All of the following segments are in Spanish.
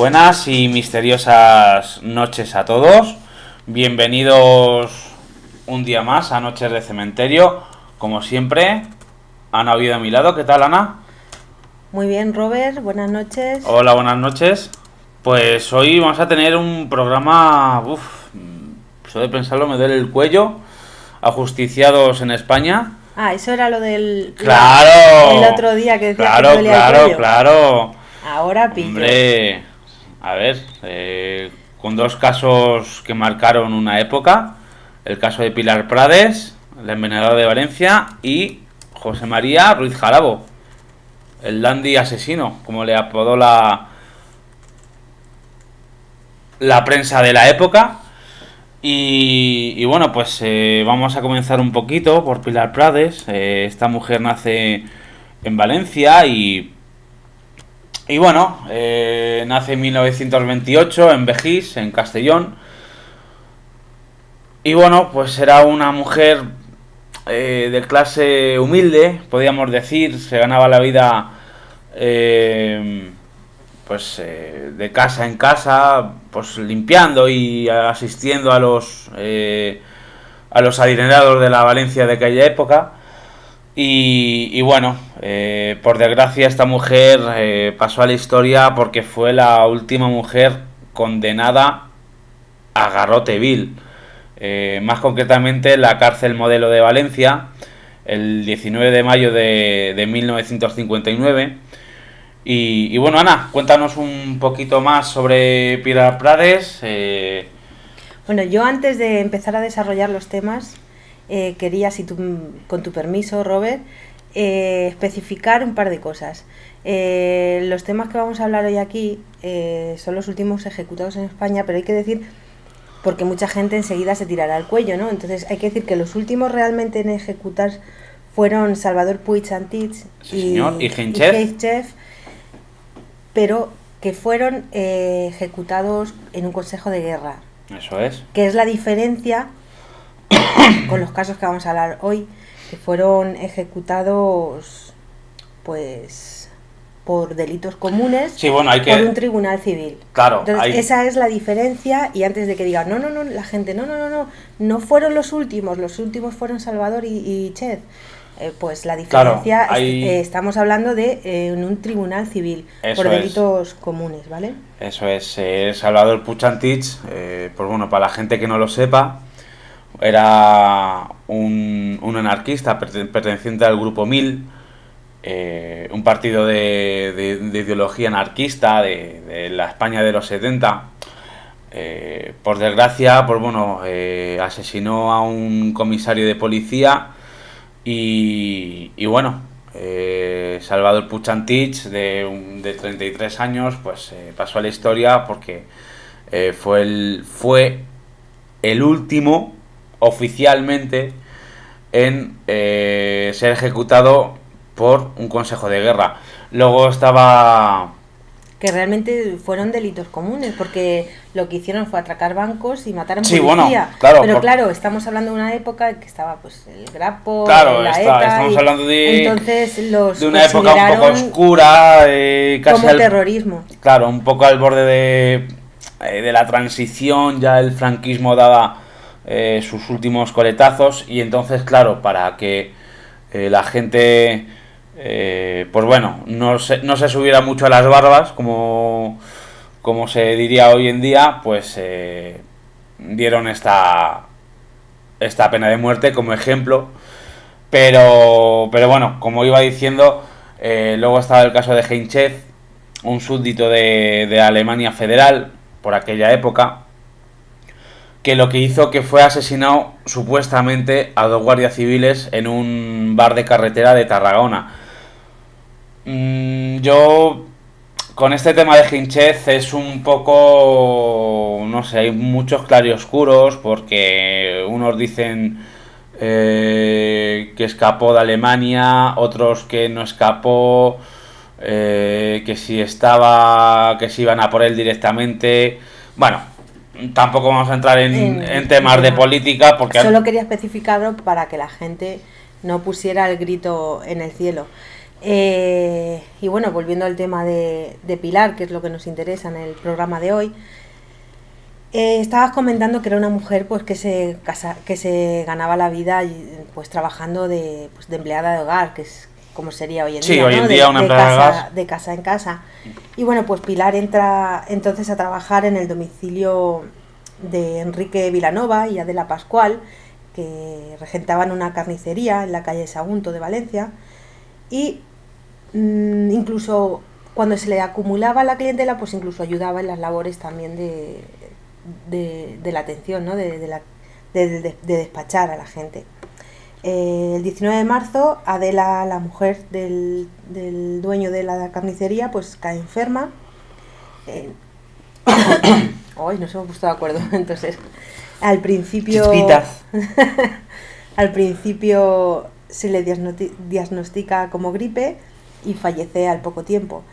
Buenas y misteriosas noches a todos. Bienvenidos un día más a Noches de Cementerio. Como siempre, Ana Oviedo a mi lado. ¿Qué tal, Ana? Muy bien, Robert. Buenas noches. Hola, buenas noches. Pues hoy vamos a tener un programa... Solo de pensarlo me duele el cuello. Ajusticiados en España. Ah, eso era lo del... ¡Claro! El otro día que decía claro, que dolía el cuello. Claro. Ahora pillo. Hombre, a ver, con dos casos que marcaron una época. El caso de Pilar Prades, el envenenador de Valencia, y José María Ruiz Jarabo, el dandy asesino, como le apodó la prensa de la época. Y bueno, pues vamos a comenzar un poquito por Pilar Prades. Esta mujer nace en Valencia y bueno, nace en 1928 en Begís, en Castellón. Y bueno, pues era una mujer de clase humilde, podríamos decir. Se ganaba la vida de casa en casa, pues limpiando y asistiendo a los adinerados de la Valencia de aquella época. Y bueno, por desgracia esta mujer pasó a la historia porque fue la última mujer condenada a garrote vil. Más concretamente en la cárcel Modelo de Valencia, el 19 de mayo de 1959. Y bueno, Ana, cuéntanos un poquito más sobre Pilar Prades. Bueno, yo antes de empezar a desarrollar los temas, quería, con tu permiso, Robert, especificar un par de cosas. Los temas que vamos a hablar hoy aquí son los últimos ejecutados en España, pero hay que decir, porque mucha gente enseguida se tirará al cuello, ¿no? Entonces hay que decir que los últimos realmente en ejecutar fueron Salvador Puig Antich y Heifchef, pero que fueron ejecutados en un consejo de guerra. Eso es. Que es la diferencia con los casos que vamos a hablar hoy, que fueron ejecutados pues por delitos comunes, sí, bueno, por un tribunal civil. Claro. Entonces, esa es la diferencia. Y antes de que digan, no, la gente, no fueron los últimos fueron Salvador y Chez. Pues la diferencia, claro, estamos hablando de en un tribunal civil, por delitos comunes, ¿vale? Eso es. Salvador Puig Antich, pues bueno, para la gente que no lo sepa, era un anarquista perteneciente al Grupo 1000, un partido de ideología anarquista de la España de los 70. Por desgracia, pues bueno, asesinó a un comisario de policía. Y bueno, Salvador Puig Antich, de 33 años, pues pasó a la historia porque fue el último oficialmente en ser ejecutado por un consejo de guerra. Luego estaba que realmente fueron delitos comunes, porque lo que hicieron fue atracar bancos y matar a un Sí, policía. bueno, claro, Pero claro, estamos hablando de una época en que estaba pues el Grapo, claro, la ETA, estamos y hablando entonces los de una época un poco consideraron oscura, casi como terrorismo. claro, un poco al borde de la transición, ya el franquismo daba sus últimos coletazos y entonces, claro, para que la gente, pues bueno, no se subiera mucho a las barbas, como se diría hoy en día, pues dieron esta pena de muerte como ejemplo. Pero bueno, como iba diciendo, luego estaba el caso de Heinchez, un súbdito de Alemania Federal, por aquella época, que lo que hizo que fue asesinado supuestamente a 2 guardias civiles en un bar de carretera de Tarragona. Yo con este tema de Hinchez es un poco, no sé, hay muchos claroscuros porque unos dicen que escapó de Alemania, otros que no escapó, que si iban a por él directamente. Bueno, tampoco vamos a entrar en temas de política porque solo quería especificarlo para que la gente no pusiera el grito en el cielo. Y bueno, volviendo al tema de Pilar, que es lo que nos interesa en el programa de hoy, estabas comentando que era una mujer pues que se ganaba la vida pues trabajando de empleada de hogar, que es como sería hoy en día, hoy en ¿no? día una empleada de casa en casa. Y bueno, pues Pilar entra entonces a trabajar en el domicilio de Enrique Vilanova y Adela Pascual, que regentaban una carnicería en la calle Sagunto de Valencia, y incluso cuando se le acumulaba la clientela, pues incluso ayudaba en las labores también de la atención, ¿no? de despachar a la gente. El 19 de marzo, Adela, la mujer del dueño de la carnicería, pues cae enferma. Hoy nos hemos puesto de acuerdo. Entonces, al principio al principio se le diagnostica como gripe y fallece al poco tiempo.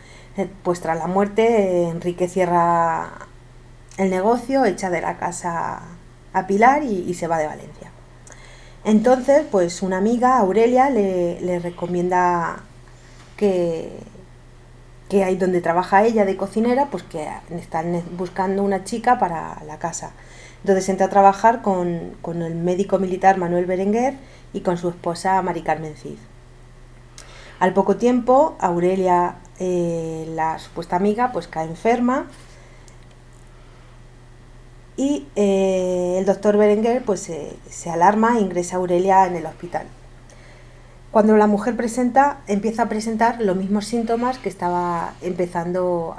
Pues tras la muerte, Enrique cierra el negocio, echa de la casa a Pilar y se va de Valencia. Entonces, pues una amiga, Aurelia, le recomienda que ahí donde trabaja ella de cocinera, pues que están buscando una chica para la casa. Entonces entra a trabajar con el médico militar Manuel Berenguer y con su esposa Mari Carmen Cid. Al poco tiempo, Aurelia, la supuesta amiga, pues cae enferma y el doctor Berenguer pues se alarma e ingresa a Aurelia en el hospital. Cuando la mujer empieza a presentar los mismos síntomas que estaba empezando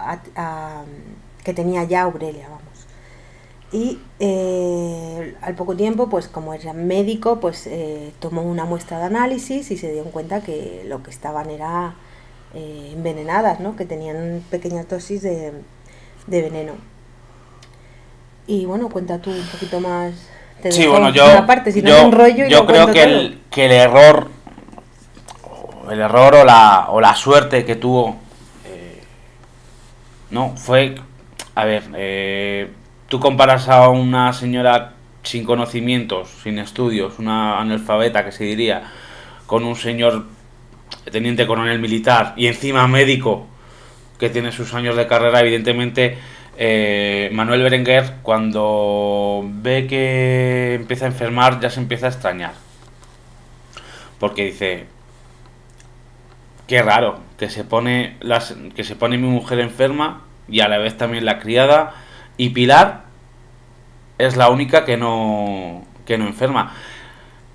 que tenía ya Aurelia, vamos. Y al poco tiempo, pues como era médico, pues tomó una muestra de análisis y se dio cuenta que lo que estaban era envenenadas, ¿no? Que tenían pequeñas dosis de veneno. Y bueno, cuenta tú un poquito más. Sí, bueno, yo creo que el error o la suerte que tuvo no fue, a ver, tú comparas a una señora sin conocimientos, sin estudios, una analfabeta que se diría, con un señor teniente coronel militar y encima médico que tiene sus años de carrera. Evidentemente Manuel Berenguer, cuando ve que empieza a enfermar, ya se empieza a extrañar, porque dice: qué raro, que se pone mi mujer enferma y a la vez también la criada, y Pilar es la única que no enferma.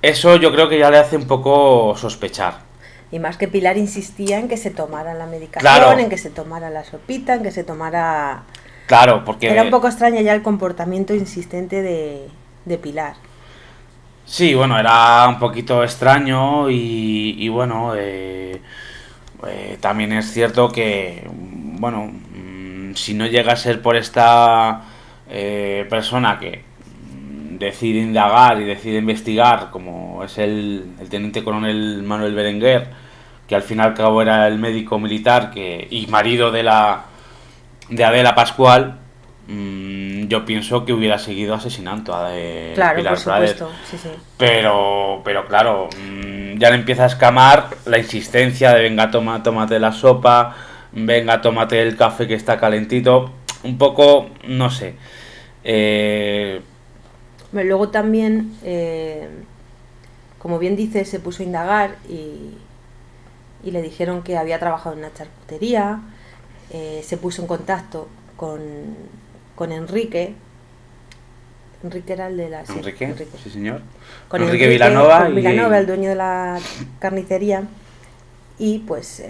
Eso yo creo que ya le hace un poco sospechar. Y más que Pilar insistía en que se tomara la medicación, claro, en que se tomara la sopita, en que se tomara... Claro, porque... Era un poco extraña ya el comportamiento insistente de Pilar. Sí, bueno, era un poquito extraño y bueno, también es cierto que, bueno, si no llega a ser por esta persona que decide indagar y decide investigar, como es el teniente coronel Manuel Berenguer, que al fin y al cabo era el médico militar y marido de la de Adela Pascual, yo pienso que hubiera seguido asesinando a Claro, Pilar por Prades. supuesto, sí, sí. Pero claro, ya le empieza a escamar la insistencia de venga, tómate la sopa, venga, tómate el café que está calentito. Un poco, no sé. Eh, Bueno, luego también, como bien dices, se puso a indagar y le dijeron que había trabajado en una charcutería, se puso en contacto con Enrique. Enrique era el de la... Sí, Enrique, Enrique. sí señor. Con Enrique Vilanova con y Vilanova, el dueño de la carnicería, y pues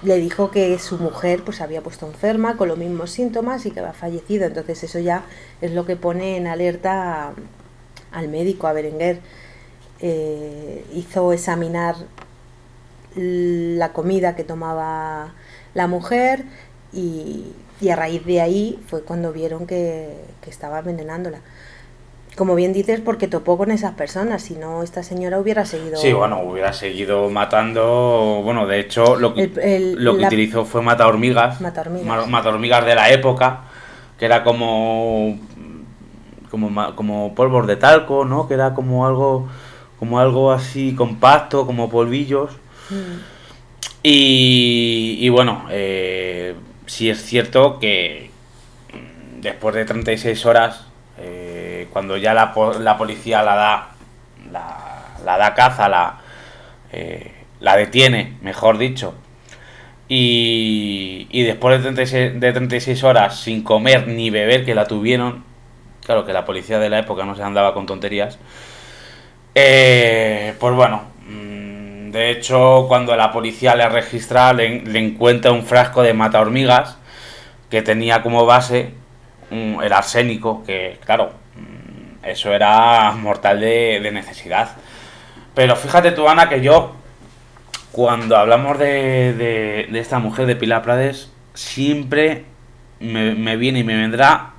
le dijo que su mujer pues había puesto enferma con los mismos síntomas y que había fallecido. Entonces eso ya es lo que pone en alerta al médico, a Berenguer. Hizo examinar la comida que tomaba la mujer y a raíz de ahí fue cuando vieron que estaba envenenándola. Como bien dices, porque topó con esas personas, si no esta señora hubiera seguido... sí, bueno, hubiera seguido matando. Bueno, de hecho, lo que utilizó fue mata hormigas. Mata hormigas. Mata hormigas de la época, que era como polvos de talco, ¿no? Que era como algo así compacto, como polvillos. Y bueno, sí es cierto que después de 36 horas, cuando ya la policía la da caza, la detiene, mejor dicho, y después de 36 horas sin comer ni beber, que la tuvieron, claro que la policía de la época no se andaba con tonterías, pues bueno, de hecho cuando la policía le registra le encuentra un frasco de mata hormigas que tenía como base el arsénico, que claro, eso era mortal de necesidad. Pero fíjate tú, Ana, que yo, cuando hablamos de esta mujer, de Pilar Prades, siempre me viene y me vendrá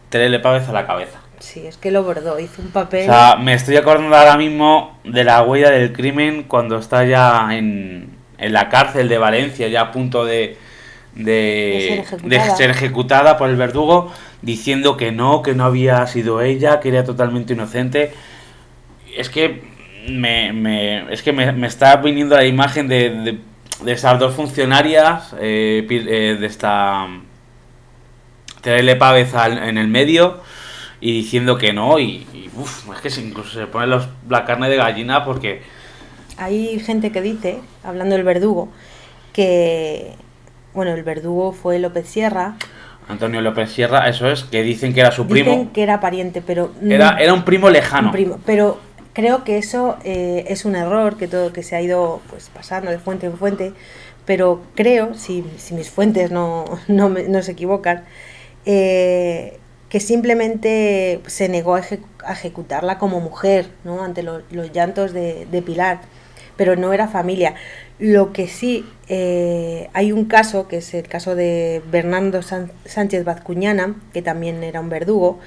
Terele Pávez a la cabeza. Sí, es que lo bordó, hizo un O papel... sea, me estoy acordando ahora mismo de la huella del crimen cuando está ya en la cárcel de Valencia, ya a punto de ser ejecutada por el verdugo, diciendo que no había sido ella, que era totalmente inocente. Es que me está viniendo la imagen de esas dos funcionarias, de esta Terele Pávez en el medio y diciendo que no, es que incluso se pone la carne de gallina porque... Hay gente que dice, hablando del verdugo, que, bueno, el verdugo fue López Sierra. Antonio López Sierra, eso es, que dicen que era su primo. Dicen que era pariente, pero... Era un primo lejano. Un primo, pero creo que eso es un error, que se ha ido pues pasando de fuente en fuente, pero creo, si mis fuentes no se equivocan, que simplemente se negó a ejecutarla como mujer, ¿no? Ante los llantos de Pilar, pero no era familia. Lo que sí, hay un caso, que es el caso de Bernardo Sánchez Bazcuñana, que también era un verdugo,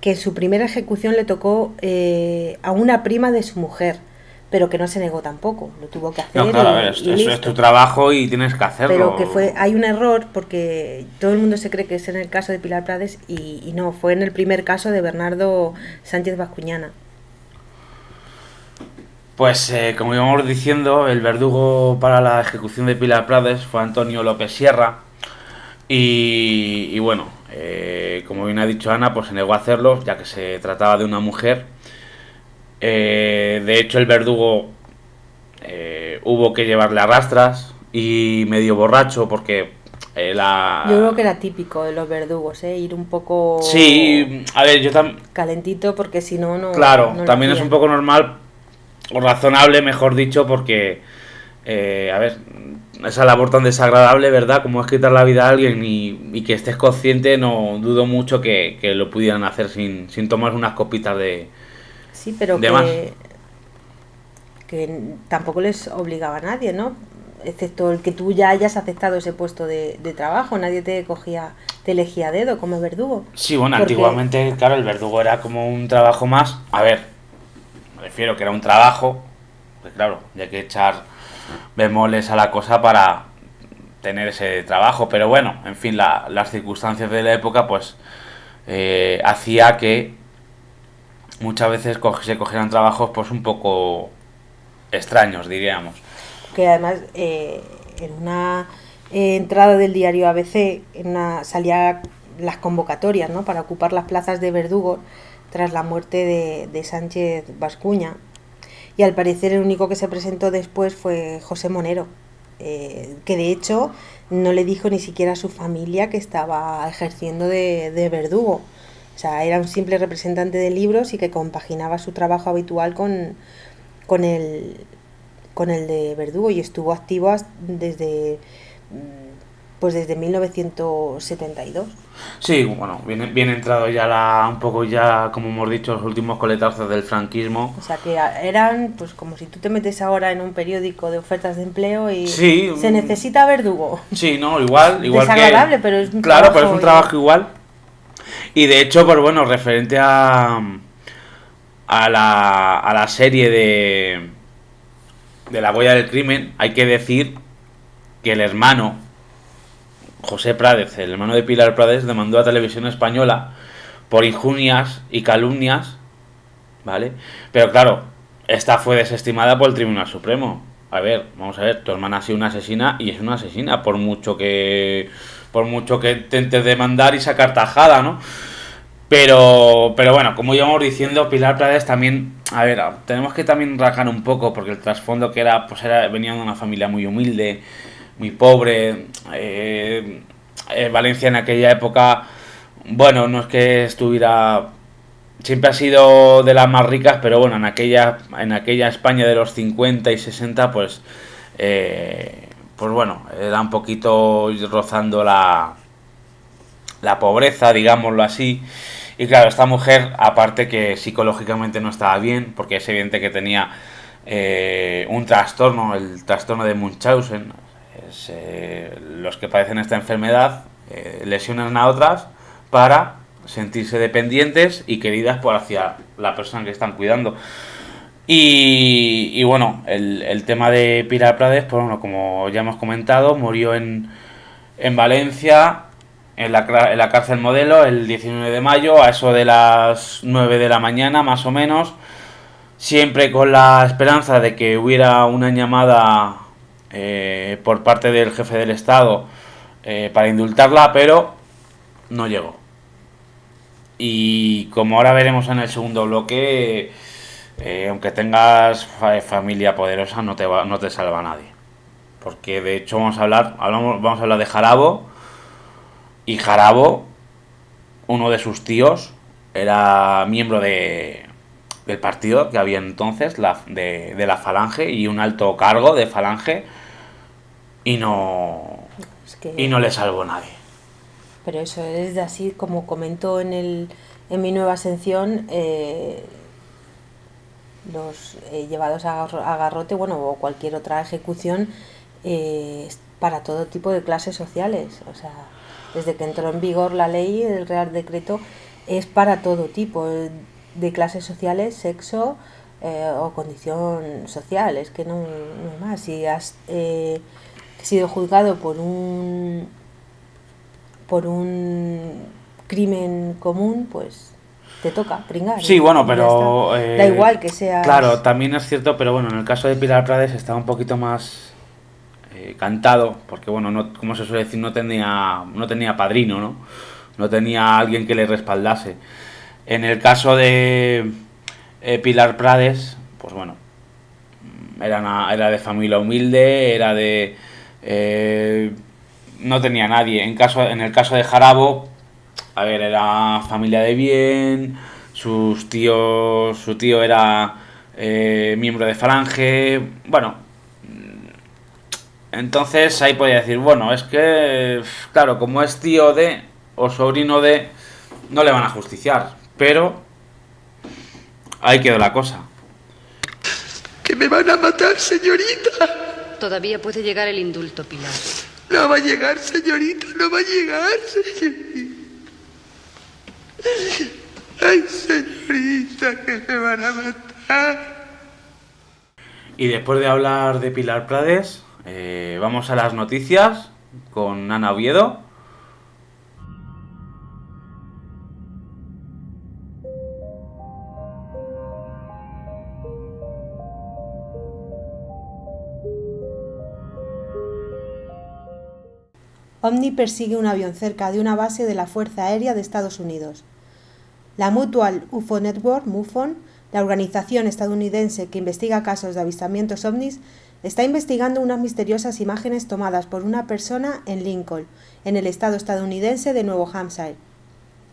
que en su primera ejecución le tocó a una prima de su mujer, pero que no se negó tampoco, lo tuvo que hacer. No, claro, a ver, eso es tu trabajo y tienes que hacerlo. Pero que hay un error, porque todo el mundo se cree que es en el caso de Pilar Prades y no, fue en el primer caso de Bernardo Sánchez Bazcuñana. Pues como íbamos diciendo, el verdugo para la ejecución de Pilar Prades fue Antonio López Sierra y bueno, como bien ha dicho Ana, pues se negó a hacerlo ya que se trataba de una mujer. De hecho el verdugo hubo que llevarle a rastras y medio borracho porque yo creo que era típico de los verdugos, ir un poco... Sí, a ver, yo también... calentito, porque si no... Claro, no también es un poco normal, o razonable, mejor dicho, porque, a ver, esa labor tan desagradable, ¿verdad? Como es quitar la vida a alguien y que estés consciente, no dudo mucho que lo pudieran hacer sin tomar unas copitas de... Sí, pero de más. Que tampoco les obligaba a nadie, ¿no? Excepto el que tú ya hayas aceptado ese puesto de trabajo, nadie te elegía a dedo como verdugo. Sí, bueno, antiguamente, claro, el verdugo era como un trabajo más. A ver, me refiero que era un trabajo, pues claro, ya hay que echar bemoles a la cosa para tener ese trabajo, pero bueno, en fin, las circunstancias de la época pues hacía que muchas veces se cogieran trabajos pues un poco extraños, diríamos. Que además en una entrada del diario ABC salía las convocatorias, ¿no?, para ocupar las plazas de verdugo tras la muerte de Sánchez Bascuña, y al parecer el único que se presentó después fue José Monero, que de hecho no le dijo ni siquiera a su familia que estaba ejerciendo de verdugo. O sea, era un simple representante de libros y que compaginaba su trabajo habitual con el, con el de verdugo, y estuvo activo desde, pues desde 1972. Sí, bueno, bien entrado ya un poco ya, como hemos dicho, los últimos coletazos del franquismo. O sea, que eran pues como si tú te metes ahora en un periódico de ofertas de empleo y Sí, se necesita verdugo. sí, no, igual Desagradable, que... pero es un Claro, trabajo. pero es un trabajo igual. Y de hecho, pues bueno, referente a la serie de La huella del crimen, hay que decir que el hermano, José Prádez, el hermano de Pilar Prádez, demandó a Televisión Española por injurias y calumnias, ¿vale? Pero claro, esta fue desestimada por el Tribunal Supremo. A ver, vamos a ver, tu hermana ha sido una asesina y es una asesina, por mucho que intentes demandar y sacar tajada, ¿no? Pero bueno, como íbamos diciendo, Pilar Prades también, a ver, tenemos que también rascar un poco, porque el trasfondo que era, pues venía de una familia muy humilde, muy pobre. Valencia en aquella época, bueno, no es que estuviera, siempre ha sido de las más ricas, pero bueno, en aquella España de los 50 y 60, pues bueno, era un poquito rozando la pobreza, digámoslo así. Y claro, esta mujer, aparte que psicológicamente no estaba bien, porque es evidente que tenía un trastorno, el trastorno de Munchausen. Los que padecen esta enfermedad lesionan a otras para sentirse dependientes y queridas por hacia la persona que están cuidando. Y bueno, el tema de Pilar Prades, pues bueno, como ya hemos comentado, murió en Valencia, en la cárcel Modelo, el 19 de mayo, a eso de las 9 de la mañana, más o menos, siempre con la esperanza de que hubiera una llamada por parte del jefe del Estado para indultarla, pero no llegó. Y como ahora veremos en el segundo bloque, aunque tengas familia poderosa, no te salva nadie. Porque de hecho vamos a hablar de Jarabo. Y Jarabo, uno de sus tíos, era miembro del partido que había entonces, de la Falange, y un alto cargo de Falange, y y no le salvó nadie. Pero eso es así, como comento en mi nueva sección, los llevados a garrote, bueno, o cualquier otra ejecución, para todo tipo de clases sociales. O sea, desde que entró en vigor la ley, el Real Decreto, es para todo tipo de clases sociales, sexo o condición social. Es que no hay más. Si has sido juzgado por un crimen común, pues te toca pringar. Sí, bueno, pero... da igual que seas... Claro, también es cierto, pero bueno, en el caso de Pilar Prades estaba un poquito más cantado, porque bueno, no, como se suele decir, no tenía padrino, ¿no? No tenía alguien que le respaldase. En el caso de Pilar Prades, pues bueno, era de familia humilde, era de... no tenía nadie. En el caso de Jarabo, a ver, era familia de bien, su tío era miembro de Falange, bueno, entonces ahí podía decir, bueno, es que, claro, como es tío de o sobrino de, no le van a justiciar, pero ahí quedó la cosa. ¡Que me van a matar, señorita! Todavía puede llegar el indulto, Pilar. No va a llegar, señorita, no va a llegar, señorita. Ay, señorita, que me van a matar. Y después de hablar de Pilar Prades, vamos a las noticias, con Ana Oviedo. OVNI persigue un avión cerca de una base de la Fuerza Aérea de Estados Unidos. La Mutual UFO Network, MUFON, la organización estadounidense que investiga casos de avistamientos ovnis, está investigando unas misteriosas imágenes tomadas por una persona en Lincoln, en el estado estadounidense de Nuevo Hampshire.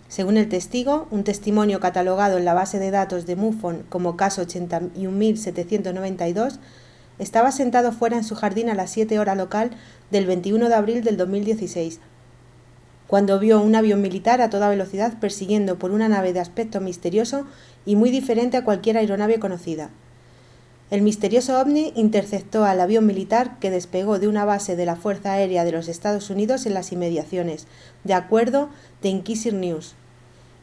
Según el testigo, un testimonio catalogado en la base de datos de MUFON como caso 81.792, estaba sentado fuera en su jardín a las 7 horas local del 21 de abril del 2016, cuando vio un avión militar a toda velocidad persiguiendo por una nave de aspecto misterioso y muy diferente a cualquier aeronave conocida. El misterioso ovni interceptó al avión militar que despegó de una base de la Fuerza Aérea de los Estados Unidos en las inmediaciones, de acuerdo de Inquirer News.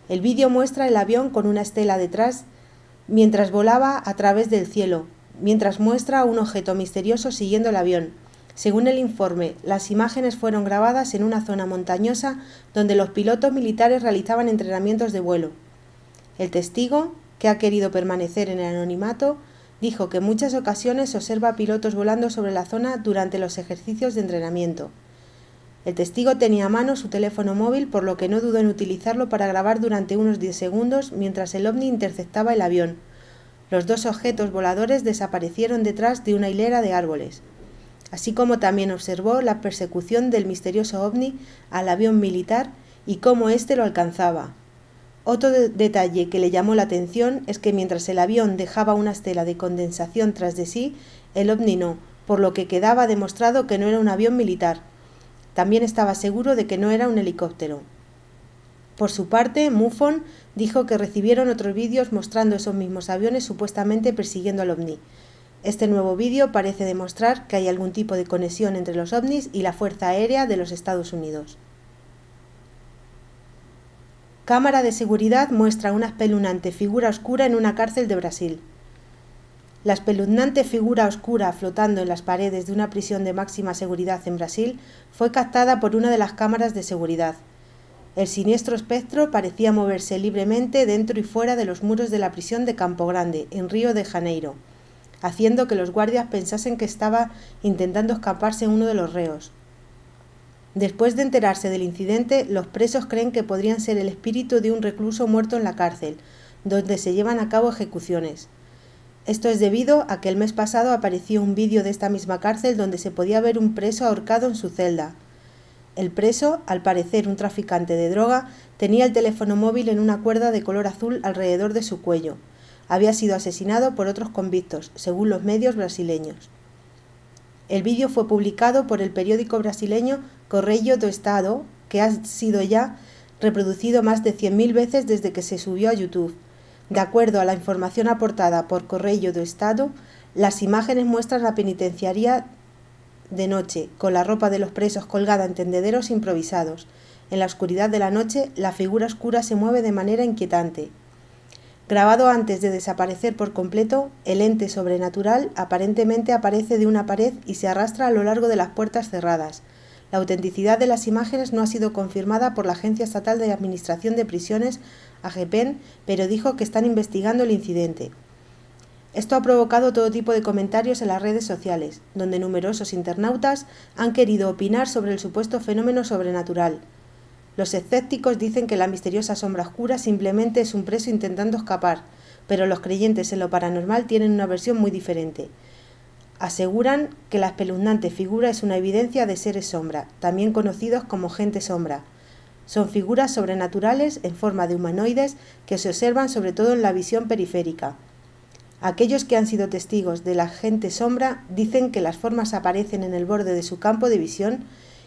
El vídeo muestra el avión con una estela detrás mientras volaba a través del cielo, mientras muestra un objeto misterioso siguiendo el avión. Según el informe, las imágenes fueron grabadas en una zona montañosa donde los pilotos militares realizaban entrenamientos de vuelo. El testigo, que ha querido permanecer en el anonimato, dijo que en muchas ocasiones observa pilotos volando sobre la zona durante los ejercicios de entrenamiento. El testigo tenía a mano su teléfono móvil, por lo que no dudó en utilizarlo para grabar durante unos 10 segundos mientras el ovni interceptaba el avión. Los dos objetos voladores desaparecieron detrás de una hilera de árboles, así como también observó la persecución del misterioso ovni al avión militar y cómo éste lo alcanzaba. Otro detalle que le llamó la atención es que mientras el avión dejaba una estela de condensación tras de sí, el ovni no, por lo que quedaba demostrado que no era un avión militar. También estaba seguro de que no era un helicóptero. Por su parte, MUFON dijo que recibieron otros vídeos mostrando esos mismos aviones supuestamente persiguiendo al ovni. Este nuevo vídeo parece demostrar que hay algún tipo de conexión entre los ovnis y la Fuerza Aérea de los Estados Unidos. Cámara de seguridad muestra una espeluznante figura oscura en una cárcel de Brasil. La espeluznante figura oscura flotando en las paredes de una prisión de máxima seguridad en Brasil fue captada por una de las cámaras de seguridad. El siniestro espectro parecía moverse libremente dentro y fuera de los muros de la prisión de Campo Grande, en Río de Janeiro, haciendo que los guardias pensasen que estaba intentando escaparse uno de los reos. Después de enterarse del incidente, los presos creen que podrían ser el espíritu de un recluso muerto en la cárcel, donde se llevan a cabo ejecuciones. Esto es debido a que el mes pasado apareció un vídeo de esta misma cárcel donde se podía ver un preso ahorcado en su celda. El preso, al parecer un traficante de droga, tenía el teléfono móvil en una cuerda de color azul alrededor de su cuello. Había sido asesinado por otros convictos, según los medios brasileños. El vídeo fue publicado por el periódico brasileño Correio do Estado, que ha sido ya reproducido más de 100.000 veces desde que se subió a YouTube. De acuerdo a la información aportada por Correio do Estado, las imágenes muestran la penitenciaría de noche, con la ropa de los presos colgada en tendederos improvisados. En la oscuridad de la noche, la figura oscura se mueve de manera inquietante. Grabado antes de desaparecer por completo, el ente sobrenatural aparentemente aparece de una pared y se arrastra a lo largo de las puertas cerradas. La autenticidad de las imágenes no ha sido confirmada por la Agencia Estatal de Administración de Prisiones, AGEPEN, pero dijo que están investigando el incidente. Esto ha provocado todo tipo de comentarios en las redes sociales, donde numerosos internautas han querido opinar sobre el supuesto fenómeno sobrenatural. Los escépticos dicen que la misteriosa sombra oscura simplemente es un preso intentando escapar, pero los creyentes en lo paranormal tienen una versión muy diferente. Aseguran que la espeluznante figura es una evidencia de seres sombra, también conocidos como gente sombra. Son figuras sobrenaturales en forma de humanoides que se observan sobre todo en la visión periférica. Aquellos que han sido testigos de la gente sombra dicen que las formas aparecen en el borde de su campo de visión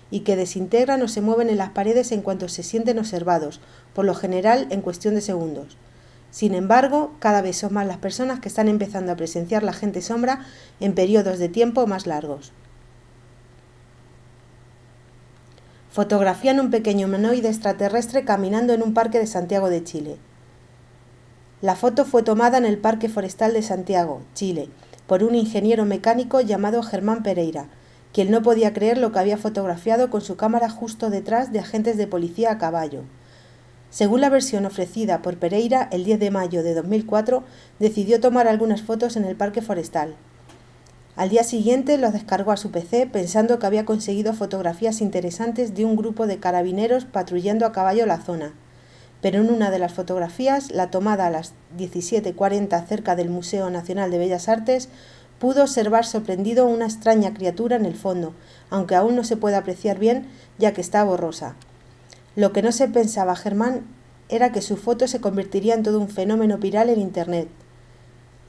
y que desintegran o se mueven en las paredes en cuanto se sienten observados, por lo general en cuestión de segundos. Sin embargo, cada vez son más las personas que están empezando a presenciar la gente sombra en periodos de tiempo más largos. Fotografían un pequeño humanoide extraterrestre caminando en un parque de Santiago de Chile. La foto fue tomada en el Parque Forestal de Santiago, Chile, por un ingeniero mecánico llamado Germán Pereira, quien no podía creer lo que había fotografiado con su cámara justo detrás de agentes de policía a caballo. Según la versión ofrecida por Pereira, el 10 de mayo de 2004 decidió tomar algunas fotos en el parque forestal. Al día siguiente los descargó a su PC pensando que había conseguido fotografías interesantes de un grupo de carabineros patrullando a caballo la zona. Pero en una de las fotografías, la tomada a las 17:40 cerca del Museo Nacional de Bellas Artes, pudo observar sorprendido una extraña criatura en el fondo, aunque aún no se puede apreciar bien ya que está borrosa. Lo que no se pensaba Germán era que su foto se convertiría en todo un fenómeno viral en Internet.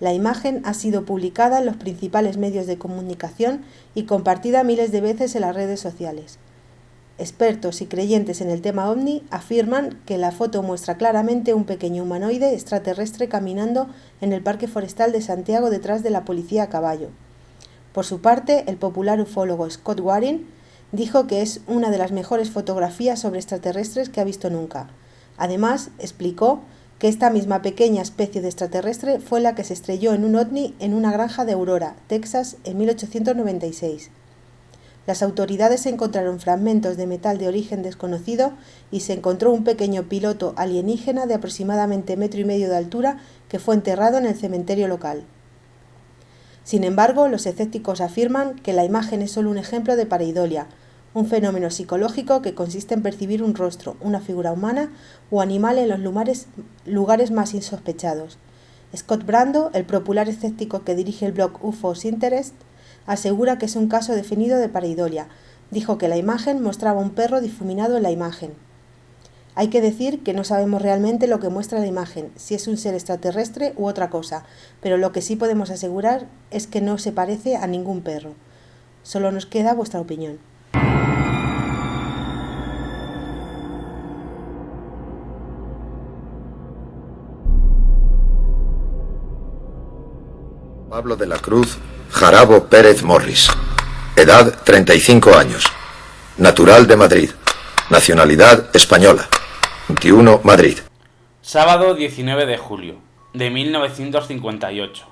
La imagen ha sido publicada en los principales medios de comunicación y compartida miles de veces en las redes sociales. Expertos y creyentes en el tema ovni afirman que la foto muestra claramente un pequeño humanoide extraterrestre caminando en el Parque Forestal de Santiago detrás de la policía a caballo. Por su parte, el popular ufólogo Scott Waring dijo que es una de las mejores fotografías sobre extraterrestres que ha visto nunca. Además, explicó que esta misma pequeña especie de extraterrestre fue la que se estrelló en un ovni en una granja de Aurora, Texas, en 1896. Las autoridades encontraron fragmentos de metal de origen desconocido y se encontró un pequeño piloto alienígena de aproximadamente 1,5 metros de altura que fue enterrado en el cementerio local. Sin embargo, los escépticos afirman que la imagen es solo un ejemplo de pareidolia, un fenómeno psicológico que consiste en percibir un rostro, una figura humana o animal en los lugares más insospechados. Scott Brando, el popular escéptico que dirige el blog UFO's Interest, asegura que es un caso definido de pareidolia. Dijo que la imagen mostraba un perro difuminado en la imagen. Hay que decir que no sabemos realmente lo que muestra la imagen, si es un ser extraterrestre u otra cosa, pero lo que sí podemos asegurar es que no se parece a ningún perro. Solo nos queda vuestra opinión. Pablo de la Cruz Jarabo Pérez Morris. Edad 35 años. Natural de Madrid. Nacionalidad española. 21 Madrid. Sábado 19 de julio de 1958.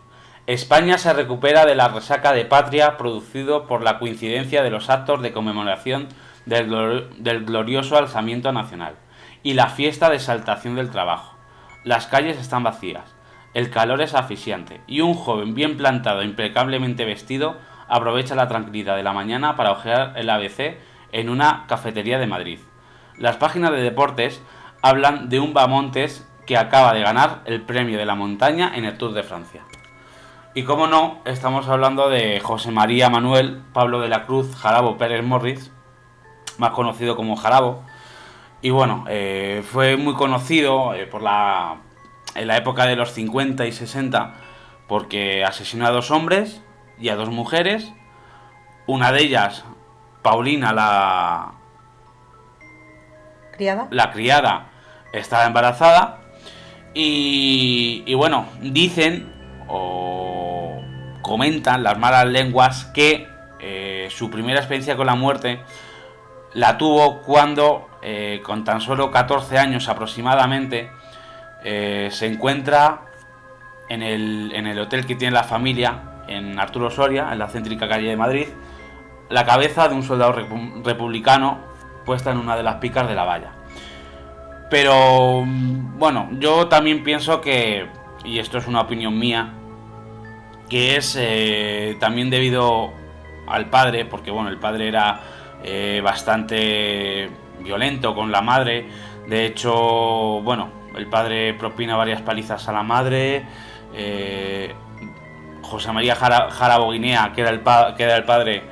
España se recupera de la resaca de patria producido por la coincidencia de los actos de conmemoración del glorioso alzamiento nacional y la fiesta de exaltación del trabajo. Las calles están vacías. El calor es asfixiante y un joven bien plantado e impecablemente vestido aprovecha la tranquilidad de la mañana para hojear el ABC en una cafetería de Madrid. Las páginas de deportes hablan de un Bamontes que acaba de ganar el premio de la montaña en el Tour de Francia. Y como no, estamos hablando de José María Manuel Pablo de la Cruz Jarabo Pérez Morris, más conocido como Jarabo. Y bueno, fue muy conocido en la época de los 50 y 60 porque asesinó a 2 hombres y a 2 mujeres. Una de ellas, Paulina, la criada, estaba embarazada y bueno, dicen o comentan las malas lenguas que su primera experiencia con la muerte la tuvo cuando con tan solo 14 años aproximadamente se encuentra en el hotel que tiene la familia en Arturo Soria, en la céntrica calle de Madrid, la cabeza de un soldado republicano puesta en una de las picas de la valla. Pero bueno, yo también pienso que, y esto es una opinión mía, que es también debido al padre, porque bueno, el padre era bastante violento con la madre. De hecho, bueno, el padre propina varias palizas a la madre. José María Jarabo Guinea, que era el padre,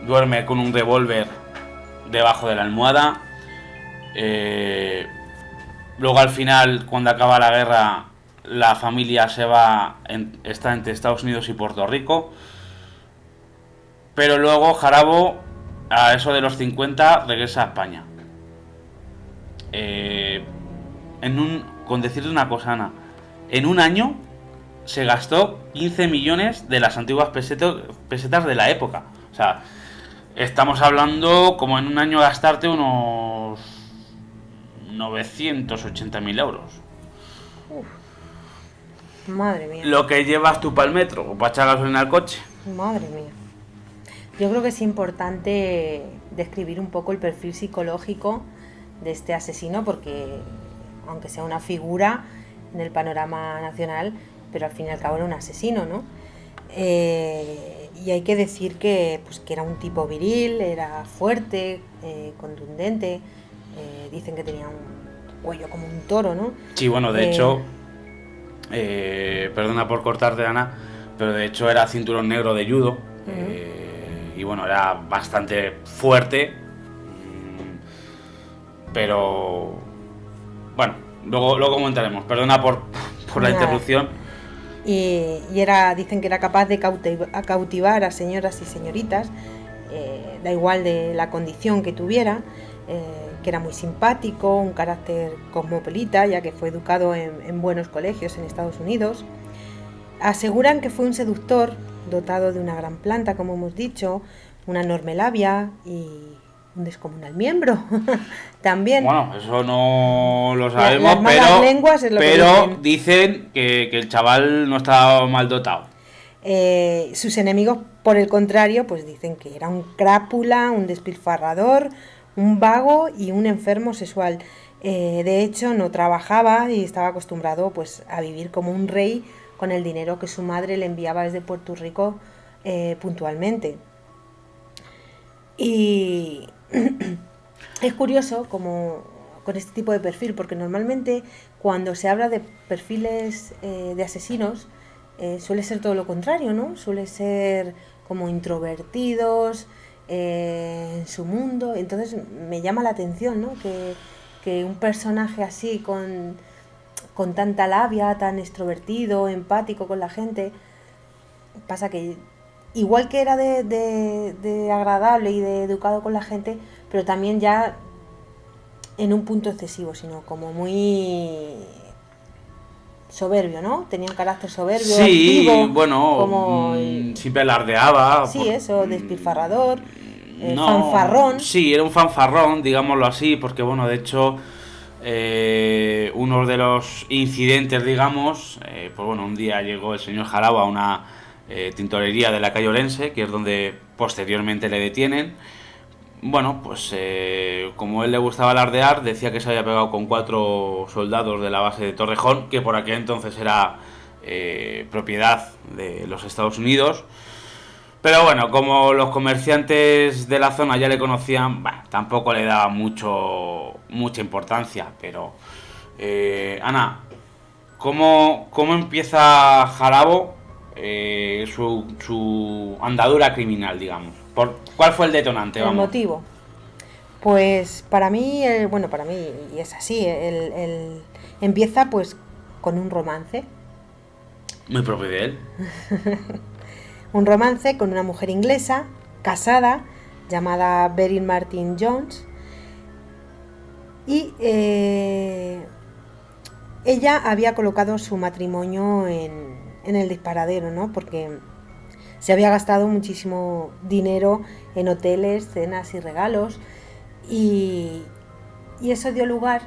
duerme con un revólver debajo de la almohada. Luego al final, cuando acaba la guerra, la familia está entre Estados Unidos y Puerto Rico. Pero luego Jarabo, a eso de los 50, regresa a España. Con decirte una cosa, Ana, en un año se gastó 15 millones de las antiguas pesetas de la época. O sea, estamos hablando como en un año gastarte unos 980.000 euros. Uf. Madre mía. Lo que llevas tú para el metro o para echar gasolina al coche. Madre mía. Yo creo que es importante describir un poco el perfil psicológico de este asesino, porque aunque sea una figura en el panorama nacional, pero al fin y al cabo era un asesino, ¿no? Y hay que decir que, pues, que era un tipo viril, era fuerte, contundente, dicen que tenía un cuello como un toro, ¿no? Sí, bueno, de hecho, perdona por cortarte, Ana, pero de hecho era cinturón negro de judo. Y bueno, era bastante fuerte, pero bueno, luego comentaremos. Perdona por la interrupción. Y dicen que era capaz de cautivar a señoras y señoritas, da igual de la condición que tuviera, que era muy simpático, un carácter cosmopolita, ya que fue educado en buenos colegios en Estados Unidos. Aseguran que fue un seductor dotado de una gran planta, como hemos dicho, una enorme labia y un descomunal miembro. También. Bueno, eso no lo sabemos, pero dicen que el chaval no estaba mal dotado. Sus enemigos, por el contrario, pues dicen que era un crápula, un despilfarrador, un vago y un enfermo sexual. De hecho, no trabajaba y estaba acostumbrado, pues, a vivir como un rey con el dinero que su madre le enviaba desde Puerto Rico puntualmente. Y es curioso como con este tipo de perfil, porque normalmente cuando se habla de perfiles de asesinos suele ser todo lo contrario, ¿no? Suele ser como introvertidos en su mundo. Entonces me llama la atención, ¿no? Que un personaje así con tanta labia, tan extrovertido, empático con la gente, pasa que igual que era de agradable y de educado con la gente, pero también ya en un punto excesivo, sino como muy soberbio, ¿no? Tenía un carácter soberbio, sí, activo, bueno, como siempre alardeaba. Sí, eso, despilfarrador, fanfarrón. Sí, era un fanfarrón, digámoslo así, porque bueno, de hecho, uno de los incidentes, digamos, pues bueno, un día llegó el señor Jarabo a una tintorería de la calle Orense, que es donde posteriormente le detienen. Bueno, pues como él le gustaba alardear, decía que se había pegado con 4 soldados de la base de Torrejón, que por aquel entonces era propiedad de los Estados Unidos. Pero bueno, como los comerciantes de la zona ya le conocían, tampoco le daba mucha importancia. Pero, Ana, ¿cómo empieza Jarabo su andadura criminal, digamos? ¿Cuál fue el detonante? El motivo. Pues para mí, y es así, él empieza pues con un romance. Muy propio de él. Un romance con una mujer inglesa, casada, llamada Beryl Martin Jones. Y ella había colocado su matrimonio en el disparadero, ¿no? Porque se había gastado muchísimo dinero en hoteles, cenas y regalos, y eso dio lugar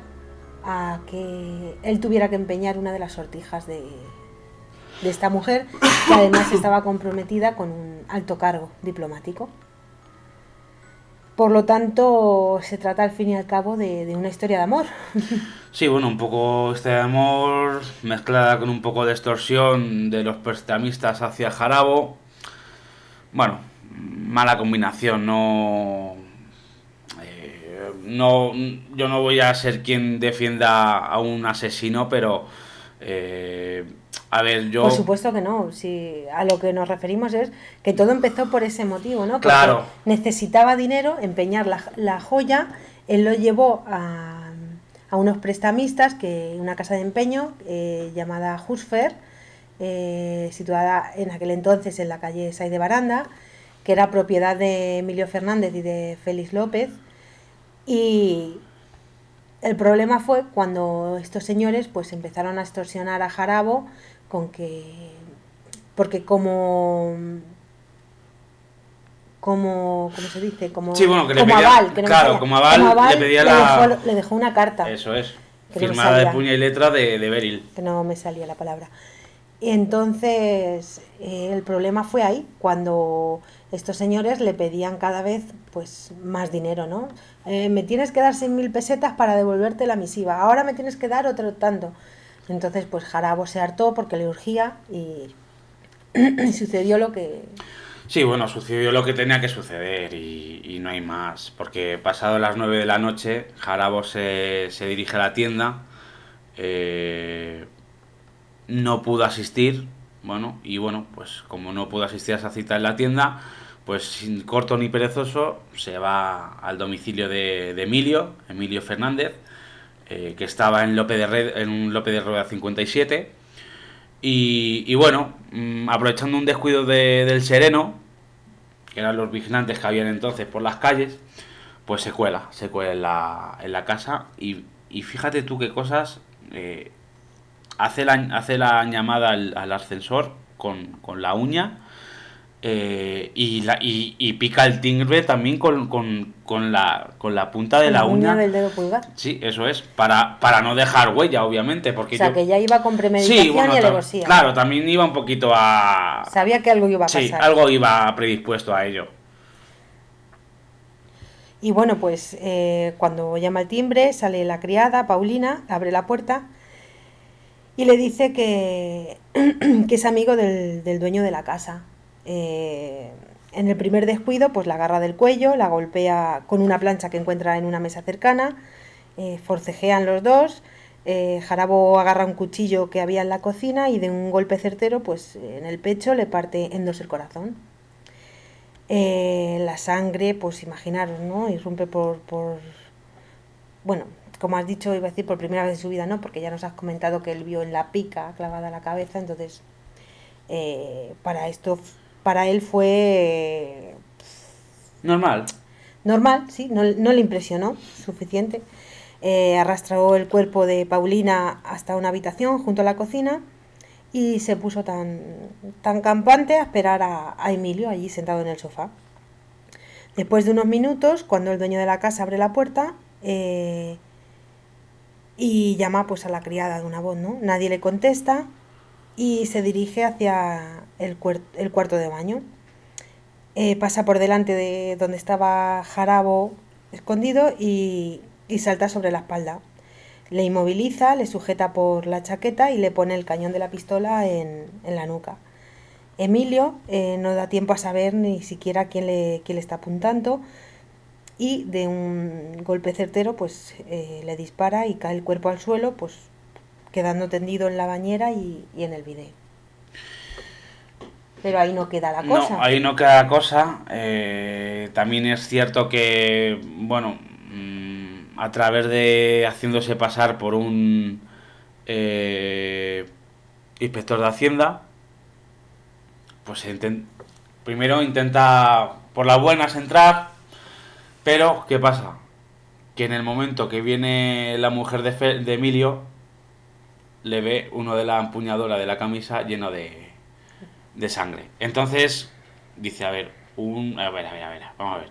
a que él tuviera que empeñar una de las sortijas de esta mujer, que además estaba comprometida con un alto cargo diplomático. Por lo tanto, se trata al fin y al cabo de una historia de amor. Sí, bueno, un poco este amor mezclada con un poco de extorsión de los prestamistas hacia Jarabo. Bueno, mala combinación, yo no voy a ser quien defienda a un asesino, pero a ver, yo... Por supuesto que no, si a lo que nos referimos es que todo empezó por ese motivo, ¿no? Porque claro, necesitaba dinero, empeñar la joya, él lo llevó a unos prestamistas, una casa de empeño llamada Husfer, situada en aquel entonces en la calle Saiz de Baranda, que era propiedad de Emilio Fernández y de Félix López. Y el problema fue cuando estos señores pues empezaron a extorsionar a Jarabo porque como ¿cómo se dice? Sí, bueno, que le como pedía, aval, que no claro, como aval le pedía le dejó una carta. Eso es, que firmada de puño y letra de Beryl. Que no me salía la palabra. Y entonces el problema fue ahí, cuando estos señores le pedían cada vez pues más dinero, ¿no? Me tienes que dar 6.000 pesetas para devolverte la misiva, ahora me tienes que dar otro tanto. Entonces pues Jarabo se hartó porque le urgía y sucedió lo que... Sí, bueno, sucedió lo que tenía que suceder y no hay más. Porque pasado las 9 de la noche, Jarabo se dirige a la tienda. eh, no pudo asistir. Bueno, y bueno, pues como no pudo asistir a esa cita en la tienda, pues sin corto ni perezoso se va al domicilio de Emilio Fernández, que estaba en en un Lope de Rueda 57. Y bueno, aprovechando un descuido del sereno, que eran los vigilantes que habían entonces por las calles, pues se cuela en la casa y fíjate tú qué cosas. Hace la llamada al ascensor con la uña, y pica el timbre también con la punta de Con la la uña uña. del dedo pulgar. Sí, eso es, para no dejar huella, obviamente, porque O sea, yo... que ya iba con premeditación Sí, bueno, y alevosía. claro, también iba un poquito a... Sabía que algo iba a Sí, pasar. algo iba predispuesto a ello. Y bueno, pues cuando llama el timbre, sale la criada, Paulina, abre la puerta y le dice que, que es amigo del dueño de la casa. En el primer descuido, pues la agarra del cuello, la golpea con una plancha que encuentra en una mesa cercana, forcejean los dos, Jarabo agarra un cuchillo que había en la cocina y de un golpe certero, pues en el pecho le parte en dos el corazón. La sangre, pues imaginaros, ¿no? Irrumpe bueno, como has dicho, iba a decir por primera vez en su vida, ¿no? Porque ya nos has comentado que él vio en la pica clavada a la cabeza, entonces para esto, para él fue Normal. normal, sí, no le impresionó suficiente. Arrastró el cuerpo de Paulina hasta una habitación junto a la cocina y se puso tan campante a esperar a Emilio allí sentado en el sofá. Después de unos minutos, cuando el dueño de la casa abre la puerta y llama pues a la criada de una voz, ¿no? Nadie le contesta y se dirige hacia el cuarto de baño. Pasa por delante de donde estaba Jarabo escondido y salta sobre la espalda. Le inmoviliza, le sujeta por la chaqueta y le pone el cañón de la pistola en la nuca. Emilio no da tiempo a saber ni siquiera quién le está apuntando y de un golpe certero pues le dispara y cae el cuerpo al suelo, pues quedando tendido en la bañera y en el bidé. Pero ahí no queda la cosa. No, ahí no queda la cosa. También es cierto que, bueno, a través de haciéndose pasar por un inspector de Hacienda, pues primero intenta por las buenas entrar, pero ¿qué pasa? Que en el momento que viene la mujer de Emilio, le ve uno de la empuñadura de la camisa lleno de sangre. Entonces dice, a ver, vamos a ver.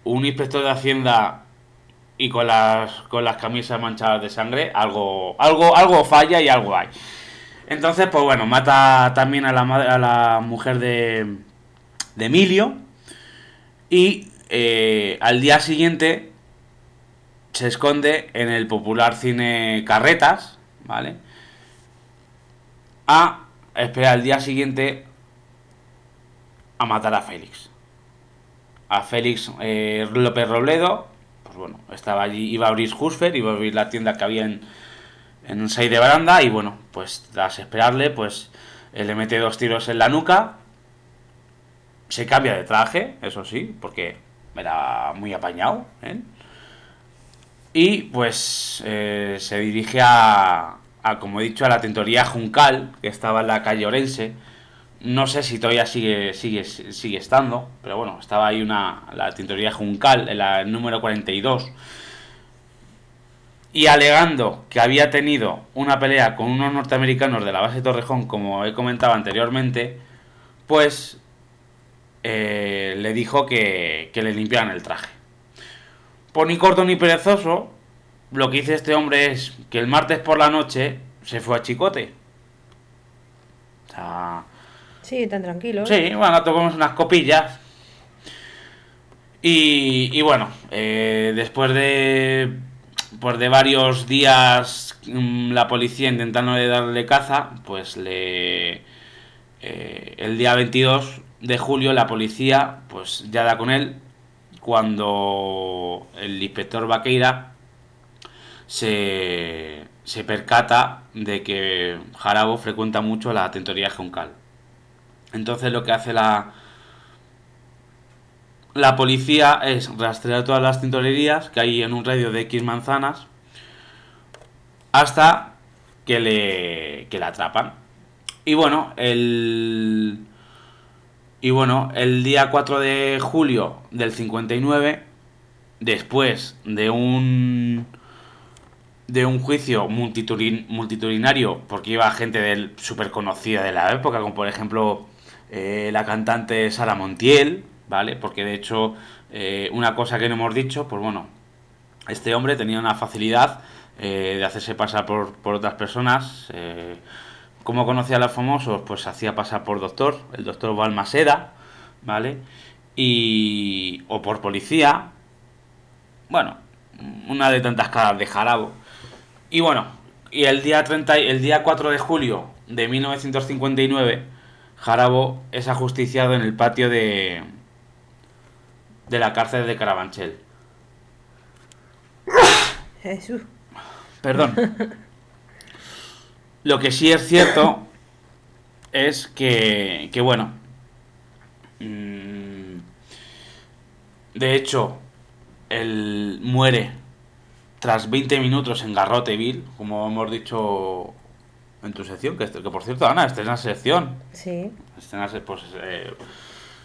Un inspector de Hacienda y con las camisas manchadas de sangre, algo falla y algo hay. Entonces, pues bueno, mata también a la mujer de Emilio y al día siguiente se esconde en el popular cine Carretas, ¿vale? Espera al día siguiente a matar a Félix. A Félix López Robledo, pues bueno, estaba allí, iba a abrir Husfer, iba a abrir la tienda que había en un 6 de baranda y bueno, pues tras esperarle, pues le mete 2 tiros en la nuca, se cambia de traje, eso sí, porque era muy apañado, ¿eh? Y pues se dirige como he dicho, a la tintorería Juncal, que estaba en la calle Orense. No sé si todavía sigue estando, pero bueno, estaba ahí la tintorería Juncal, el número 42. Y alegando que había tenido una pelea con unos norteamericanos de la base Torrejón, como he comentado anteriormente, pues le dijo que le limpiaran el traje. Por ni corto ni perezoso, lo que hizo este hombre es que el martes por la noche se fue a Chicote. O sea, Sí, tan tranquilo. sí, bueno, tomamos unas copillas. Y bueno, después de pues de varios días la policía intentando darle caza, pues el día 22 de julio la policía pues ya da con él cuando el inspector Vaqueira se percata de que Jarabo frecuenta mucho la tentoría juncal. Entonces lo que hace la policía es rastrear todas las tintorerías que hay en un radio de X manzanas hasta que la atrapan. Y bueno, el día 4 de julio del 59, después de un juicio multitudinario, porque iba gente súper conocida de la época, como por ejemplo la cantante Sara Montiel, ¿vale? Porque de hecho, una cosa que no hemos dicho, pues bueno, este hombre tenía una facilidad de hacerse pasar por otras personas. ¿Cómo conocía a los famosos? Pues se hacía pasar por doctor, el doctor Balmaseda, ¿vale? O por policía. Bueno, una de tantas caras de Jarabo. Y bueno, y el día 4 de julio de 1959, Jarabo es ajusticiado en el patio de la cárcel de Carabanchel. Jesús. Perdón. Lo que sí es cierto es que bueno, de hecho, él muere tras 20 minutos en Garrote Vil, como hemos dicho en tu sección, que por cierto, Ana, esta es una sección. Sí. Pues,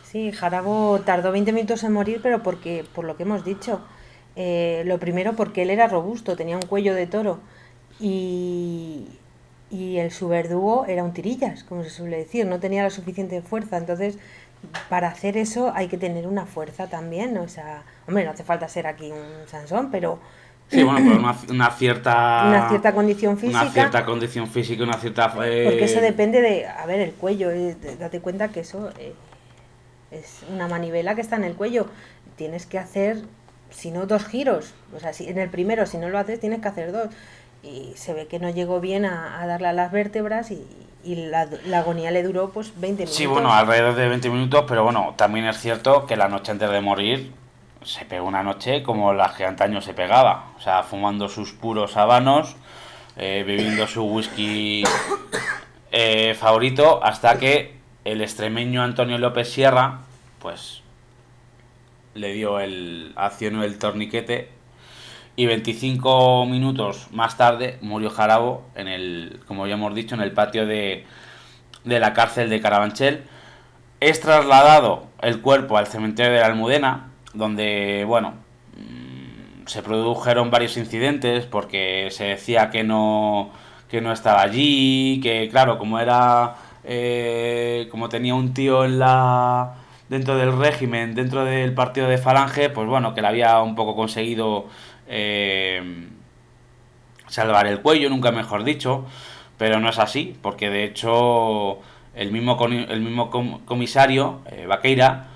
Sí, Jarabo tardó 20 minutos en morir, pero por lo que hemos dicho. Lo primero porque él era robusto, tenía un cuello de toro y su verdugo era un tirillas, como se suele decir, no tenía la suficiente fuerza. Entonces, para hacer eso hay que tener una fuerza también. O sea, hombre, no hace falta ser aquí un Sansón, pero sí, bueno, pero una cierta condición física. Una cierta condición física, una cierta... Porque eso depende de... A ver, el cuello, date cuenta que eso es una manivela que está en el cuello. Tienes que hacer, si no 2 giros. O sea, en el primero, si no lo haces, tienes que hacer 2. Y se ve que no llegó bien a darle a las vértebras y la agonía le duró pues 20 minutos. Sí, bueno, alrededor de 20 minutos, pero bueno, también es cierto que la noche antes de morir se pegó una noche como las que antaño se pegaba. O sea, fumando sus puros habanos, bebiendo su whisky favorito, hasta que el extremeño Antonio López Sierra, pues, accionó el torniquete y 25 minutos más tarde murió Jarabo como ya hemos dicho, en el patio de la cárcel de Carabanchel. Es trasladado el cuerpo al cementerio de la Almudena, donde, bueno, se produjeron varios incidentes porque se decía que no estaba allí, que claro, como tenía un tío dentro del régimen, dentro del partido de Falange, pues bueno, que le había un poco conseguido salvar el cuello, nunca mejor dicho, pero no es así, porque de hecho el mismo comisario, Vaqueira,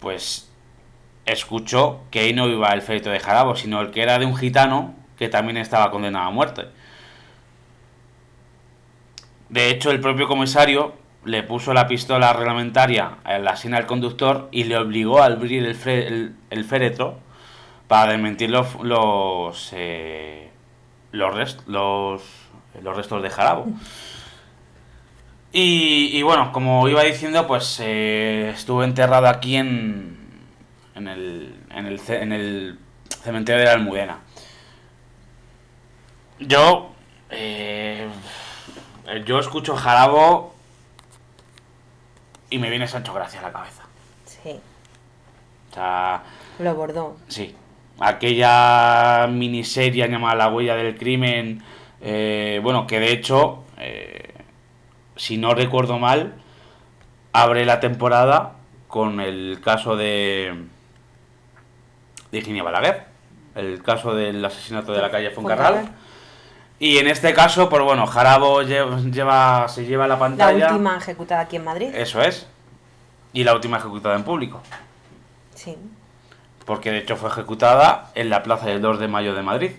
pues escuchó que ahí no iba el féretro de Jarabo, sino el que era de un gitano que también estaba condenado a muerte. De hecho, el propio comisario le puso la pistola reglamentaria en la sien al conductor y le obligó a abrir el féretro para desmentir los restos de Jarabo. Y bueno, como iba diciendo, pues estuvo enterrado aquí en el cementerio de la Almudena. Yo escucho Jarabo y me viene Sancho Gracia a la cabeza. Sí. O sea, lo bordó. Sí. Aquella miniserie llamada La huella del crimen, bueno, que de hecho, si no recuerdo mal, abre la temporada con el caso de Virginia Balaguer, el caso del asesinato de la calle Foncarral. Y en este caso, pues bueno, Jarabo se lleva la La pantalla. última ejecutada aquí en Madrid. Eso es. Y la última ejecutada en público. Sí. Porque de hecho fue ejecutada en la plaza del 2 de Mayo de Madrid.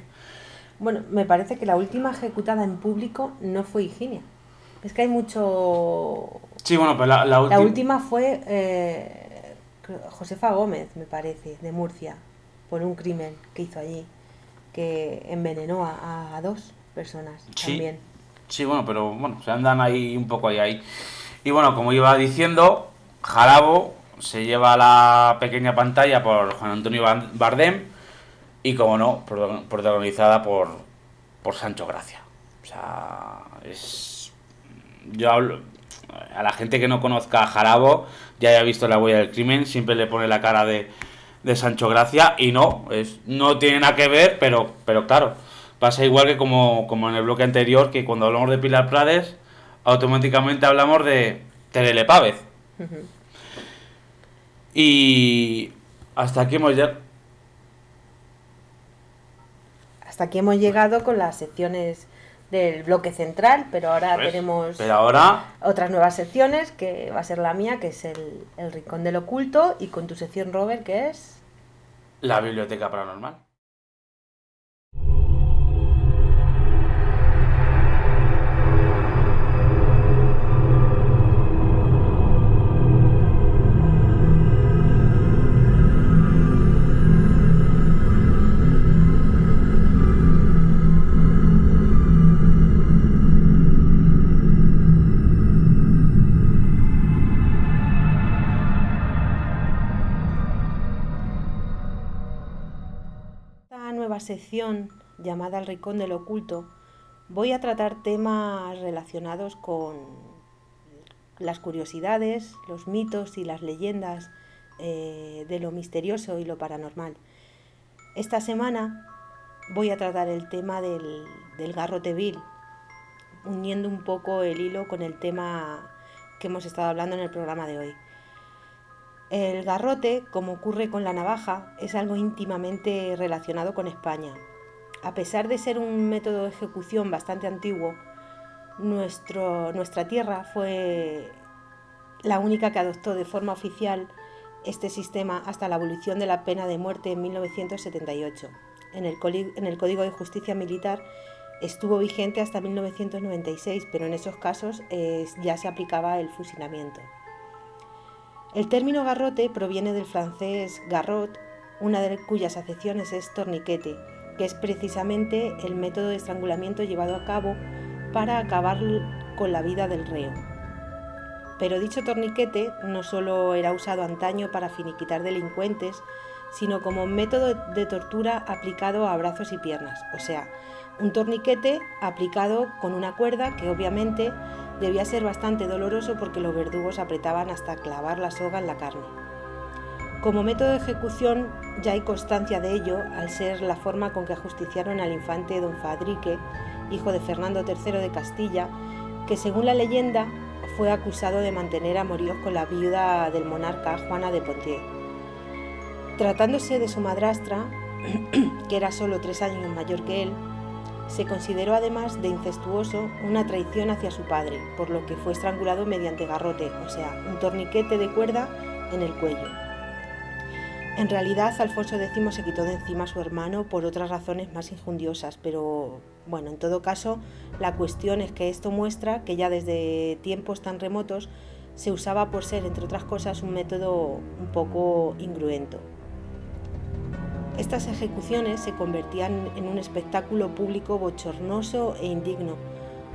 Bueno, me parece que la última ejecutada en público no fue Higinia. Es que hay mucho... Sí, bueno, pero la La última... última fue Josefa Gómez, me parece, de Murcia, por un crimen que hizo allí, que envenenó a 2 personas también. Sí, bueno, pero bueno, se andan ahí un poco ahí. Y bueno, como iba diciendo, Jarabo se lleva la pequeña pantalla por Juan Antonio Bardem y, como no, protagonizada por Sancho Gracia. O sea, yo hablo... A la gente que no conozca a Jarabo, ya haya visto La huella del crimen, siempre le pone la cara de Sancho Gracia y no tiene nada que ver, pero claro, pasa igual que como en el bloque anterior, que cuando hablamos de Pilar Prades, automáticamente hablamos de Terele Pávez. Ujú. Y hasta aquí hemos llegado. Hasta aquí hemos llegado con las secciones del bloque central, pero ahora Pues, tenemos pero ahora otras nuevas secciones, que va a ser la mía, que es el Rincón del Oculto, y con tu sección, Robert, que es... la biblioteca paranormal. Esta nueva sección, llamada El Rincón del Oculto, voy a tratar temas relacionados con las curiosidades, los mitos y las leyendas de lo misterioso y lo paranormal. Esta semana voy a tratar el tema del garrote vil, uniendo un poco el hilo con el tema que hemos estado hablando en el programa de hoy. El garrote, como ocurre con la navaja, es algo íntimamente relacionado con España. A pesar de ser un método de ejecución bastante antiguo, nuestra tierra fue la única que adoptó de forma oficial este sistema hasta la abolición de la pena de muerte en 1978. En el Código de Justicia Militar estuvo vigente hasta 1996, pero en esos casos ya se aplicaba el fusilamiento. El término garrote proviene del francés garrot, una de cuyas acepciones es torniquete, que es precisamente el método de estrangulamiento llevado a cabo para acabar con la vida del reo. Pero dicho torniquete no solo era usado antaño para finiquitar delincuentes, sino como método de tortura aplicado a brazos y piernas, o sea, un torniquete aplicado con una cuerda que obviamente debía ser bastante doloroso porque los verdugos apretaban hasta clavar la soga en la carne. Como método de ejecución ya hay constancia de ello al ser la forma con que ajusticiaron al infante don Fadrique, hijo de Fernando III de Castilla, que según la leyenda fue acusado de mantener amoríos con la viuda del monarca Juana de Poitiers. Tratándose de su madrastra, que era solo 3 años mayor que él, se consideró además de incestuoso una traición hacia su padre, por lo que fue estrangulado mediante garrote, o sea, un torniquete de cuerda en el cuello. En realidad, Alfonso X se quitó de encima a su hermano por otras razones más injundiosas, pero bueno, en todo caso, la cuestión es que esto muestra que ya desde tiempos tan remotos se usaba por ser, entre otras cosas, un método un poco ingruento. Estas ejecuciones se convertían en un espectáculo público bochornoso e indigno,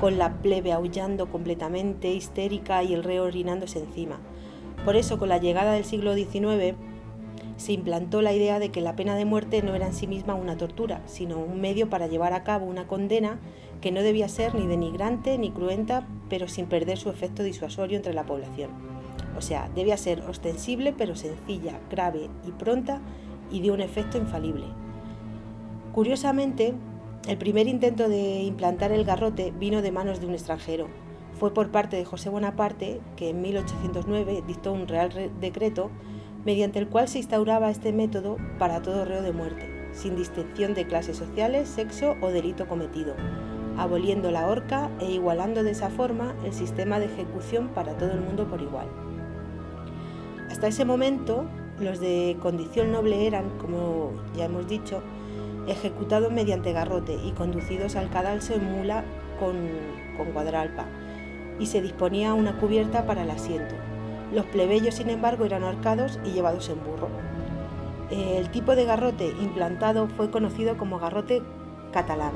con la plebe aullando completamente histérica y el reo orinándose encima. Por eso, con la llegada del siglo XIX, se implantó la idea de que la pena de muerte no era en sí misma una tortura, sino un medio para llevar a cabo una condena que no debía ser ni denigrante ni cruenta, pero sin perder su efecto disuasorio entre la población. O sea, debía ser ostensible pero sencilla, grave y pronta, y de un efecto infalible. Curiosamente, el primer intento de implantar el garrote vino de manos de un extranjero. Fue por parte de José Bonaparte, que en 1809 dictó un real decreto mediante el cual se instauraba este método para todo reo de muerte, sin distinción de clases sociales, sexo o delito cometido, aboliendo la horca e igualando de esa forma el sistema de ejecución para todo el mundo por igual. Hasta ese momento, los de condición noble eran, como ya hemos dicho, ejecutados mediante garrote y conducidos al cadalso en mula con guadralpa, y se disponía una cubierta para el asiento. Los plebeyos, sin embargo, eran ahorcados y llevados en burro. El tipo de garrote implantado fue conocido como garrote catalán,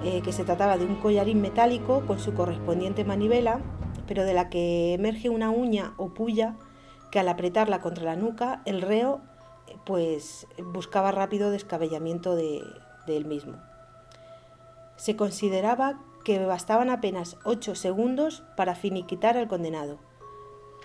que se trataba de un collarín metálico con su correspondiente manivela, pero de la que emerge una uña o puya que al apretarla contra la nuca, el reo pues buscaba rápido descabellamiento de él mismo. Se consideraba que bastaban apenas 8 segundos para finiquitar al condenado.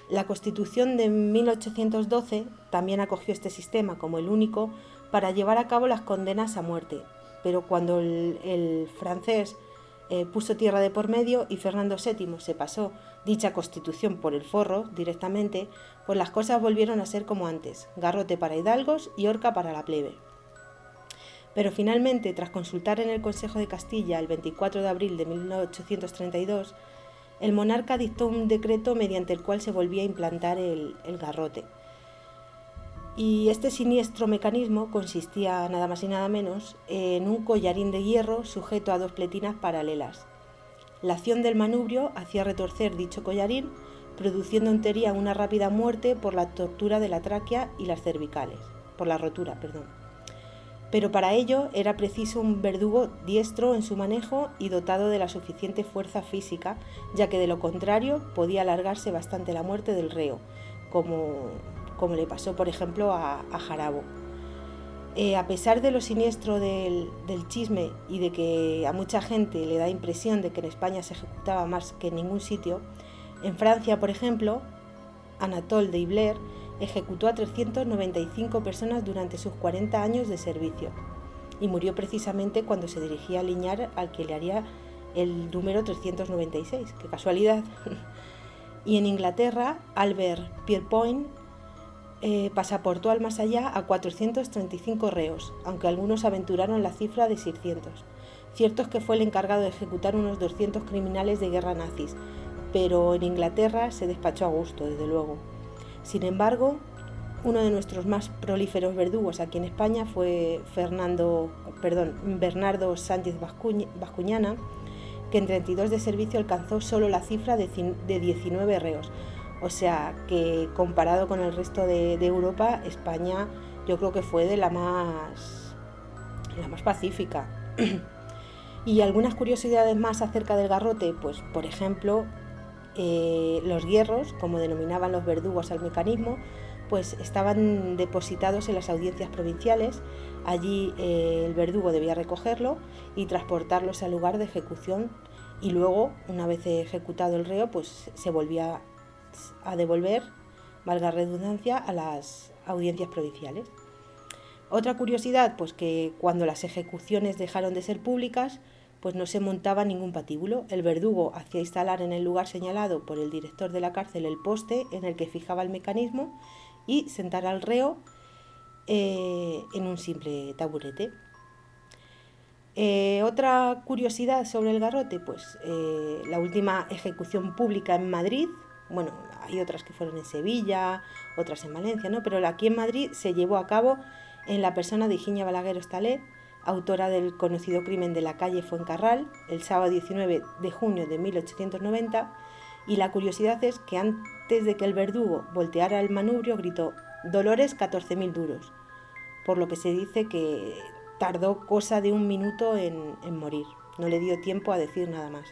La Constitución de 1812 también acogió este sistema como el único para llevar a cabo las condenas a muerte, pero cuando el francés puso tierra de por medio y Fernando VII se pasó dicha Constitución por el forro directamente, pues las cosas volvieron a ser como antes, garrote para hidalgos y horca para la plebe. Pero finalmente, tras consultar en el Consejo de Castilla el 24 de abril de 1832, el monarca dictó un decreto mediante el cual se volvía a implantar el garrote. Y este siniestro mecanismo consistía nada más y nada menos en un collarín de hierro sujeto a 2 pletinas paralelas. La acción del manubrio hacía retorcer dicho collarín, produciendo en teoría una rápida muerte por la tortura de la tráquea y las cervicales, por la rotura, perdón. Pero para ello era preciso un verdugo diestro en su manejo y dotado de la suficiente fuerza física, ya que de lo contrario podía alargarse bastante la muerte del reo, como le pasó por ejemplo a Jarabo. A pesar de lo siniestro del chisme y de que a mucha gente le da impresión de que en España se ejecutaba más que en ningún sitio, en Francia, por ejemplo, Anatole de Ibler ejecutó a 395 personas durante sus 40 años de servicio y murió precisamente cuando se dirigía a Liñar, al que le haría el número 396. ¡Qué casualidad! Y en Inglaterra, Albert Pierpoint pasaportó al más allá a 435 reos, aunque algunos aventuraron la cifra de 600. Cierto es que fue el encargado de ejecutar unos 200 criminales de guerra nazis, pero en Inglaterra se despachó a gusto, desde luego. Sin embargo, uno de nuestros más prolíferos verdugos aquí en España fue Bernardo Sánchez Bascuñana, que en 32 de servicio alcanzó solo la cifra de 19 reos. O sea que comparado con el resto de Europa, España yo creo que fue de la más pacífica. Y algunas curiosidades más acerca del garrote, pues por ejemplo, los hierros, como denominaban los verdugos al mecanismo, pues estaban depositados en las audiencias provinciales. Allí el verdugo debía recogerlo y transportarlos al lugar de ejecución, y luego, una vez ejecutado el reo, pues se volvía a devolver, valga redundancia, a las audiencias provinciales. Otra curiosidad, pues que cuando las ejecuciones dejaron de ser públicas, pues no se montaba ningún patíbulo. El verdugo hacía instalar en el lugar señalado por el director de la cárcel el poste en el que fijaba el mecanismo y sentar al reo en un simple taburete. Otra curiosidad sobre el garrote, pues la última ejecución pública en Madrid, bueno, hay otras que fueron en Sevilla, otras en Valencia, ¿no? Pero aquí en Madrid se llevó a cabo en la persona de Higinia Balaguer Hostalé, autora del conocido crimen de la calle Fuencarral, el sábado 19 de junio de 1890, y la curiosidad es que antes de que el verdugo volteara el manubrio gritó «Dolores 14.000 duros», por lo que se dice que tardó cosa de 1 minuto en morir, no le dio tiempo a decir nada más.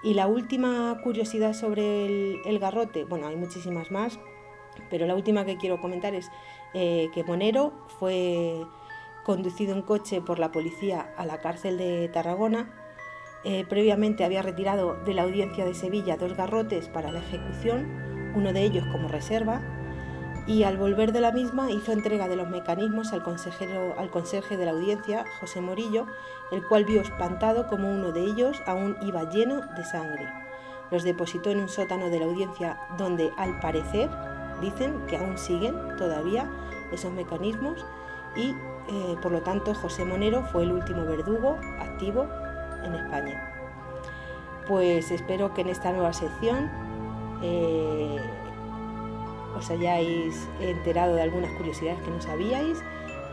Y la última curiosidad sobre el garrote, bueno, hay muchísimas más, pero la última que quiero comentar es que Monero fue conducido en coche por la policía a la cárcel de Tarragona. Previamente había retirado de la audiencia de Sevilla 2 garrotes para la ejecución, uno de ellos como reserva, y al volver de la misma hizo entrega de los mecanismos al conserje de la audiencia, José Morillo, el cual vio espantado como uno de ellos aún iba lleno de sangre. Los depositó en un sótano de la audiencia donde, al parecer, dicen que aún siguen todavía esos mecanismos y por lo tanto José Monero fue el último verdugo activo en España. Pues espero que en esta nueva sección os hayáis enterado de algunas curiosidades que no sabíais,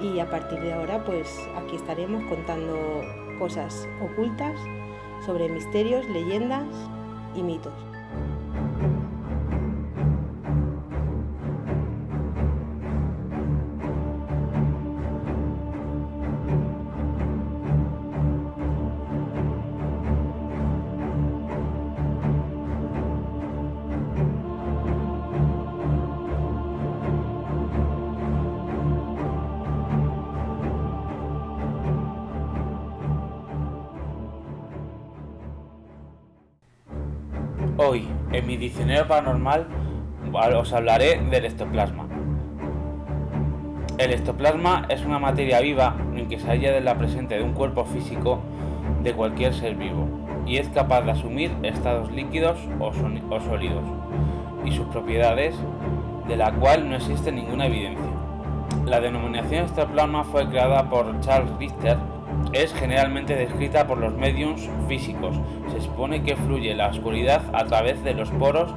y a partir de ahora pues aquí estaremos contando cosas ocultas sobre misterios, leyendas y mitos. Hoy, en mi diccionario paranormal, os hablaré del ectoplasma. El ectoplasma es una materia viva en que se halla de la presente de un cuerpo físico de cualquier ser vivo y es capaz de asumir estados líquidos o sólidos y sus propiedades, de la cual no existe ninguna evidencia. La denominación ectoplasma fue creada por Charles Richter. Es generalmente descrita por los médiums físicos. Se supone que fluye la oscuridad a través de los poros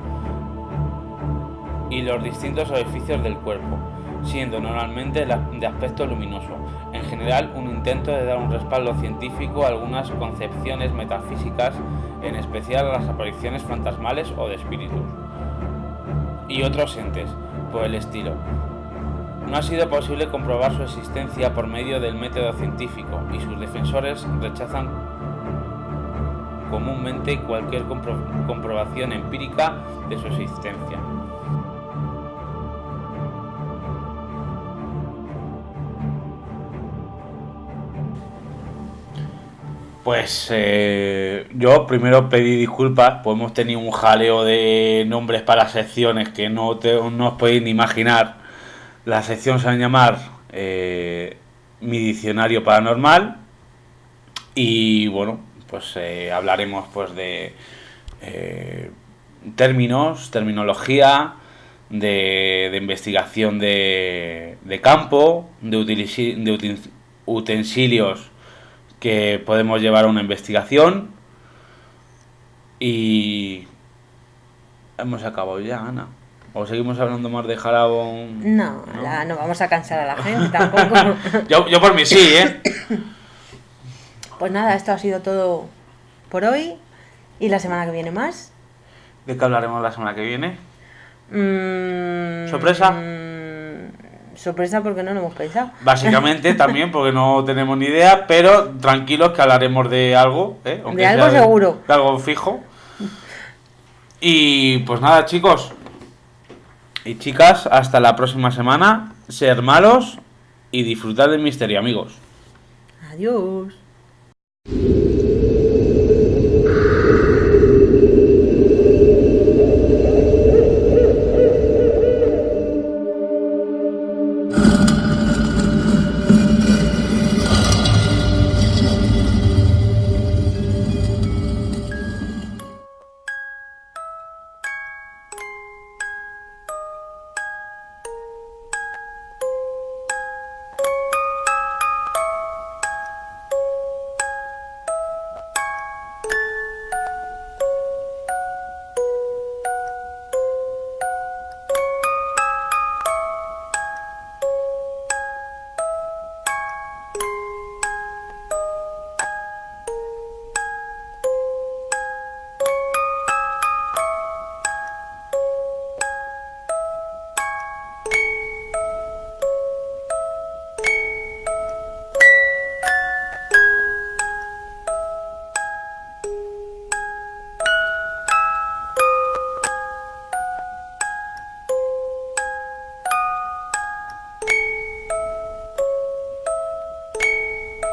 y los distintos orificios del cuerpo, siendo normalmente de aspecto luminoso. En general, un intento de dar un respaldo científico a algunas concepciones metafísicas, en especial a las apariciones fantasmales o de espíritus y otros entes por el estilo. No ha sido posible comprobar su existencia por medio del método científico y sus defensores rechazan comúnmente cualquier comprobación empírica de su existencia. Pues yo primero pedí disculpas, pues hemos tenido un jaleo de nombres para secciones que no os podéis ni imaginar. La sección se va a llamar Mi Diccionario Paranormal y bueno, pues hablaremos pues de terminología, de investigación de campo, de utensilios que podemos llevar a una investigación y hemos acabado ya, Ana. ¿O seguimos hablando más de Jarabón? No vamos a cansar a la gente tampoco. yo por mí sí, ¿eh? Pues nada, esto ha sido todo por hoy. ¿Y la semana que viene más? ¿De qué hablaremos la semana que viene? ¿Sorpresa? Sorpresa porque no lo hemos pensado. Básicamente también porque no tenemos ni idea, pero tranquilos que hablaremos de algo, ¿eh? Aunque de algo seguro. De algo fijo. Y pues nada, chicos y chicas, hasta la próxima semana. Ser malos y disfrutar del misterio, amigos. Adiós.